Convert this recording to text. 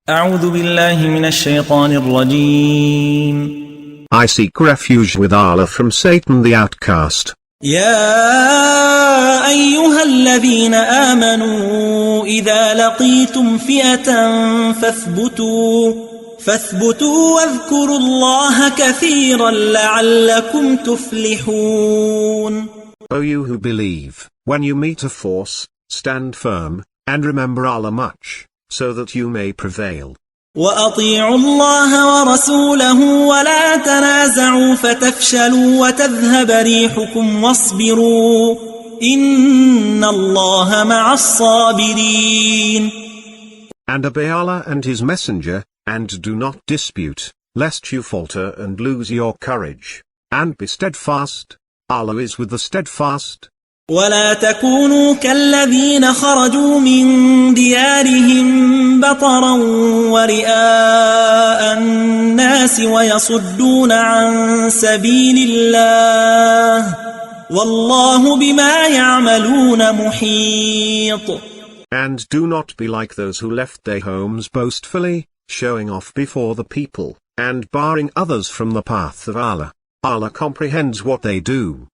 أعوذ بالله من الشيطان الرجيم. I seek refuge with Allah from Satan the outcast. يا أيها الذين آمنوا إذا لقيتم فئة فاثبتوا واذكروا الله كثيرا لعلكم تفلحون. O you who believe, when you meet a force, stand firm, and remember Allah much, so that you may prevail. وأطيعوا الله ورسوله ولا تنازعوا فتفشلوا وتذهب ريحكم واصبروا إن الله مع الصابرين. And obey Allah and His Messenger, and do not dispute, lest you falter and lose your courage. And be steadfast. Allah is with the steadfast. ولا تكونوا كالذين خرجوا من ديارهم بطرا ورئاء الناس ويصدون عن سبيل الله والله بما يعملون محيط. And do not be like those who left their homes boastfully, showing off before the people, and barring others from the path of Allah. Allah comprehends what they do.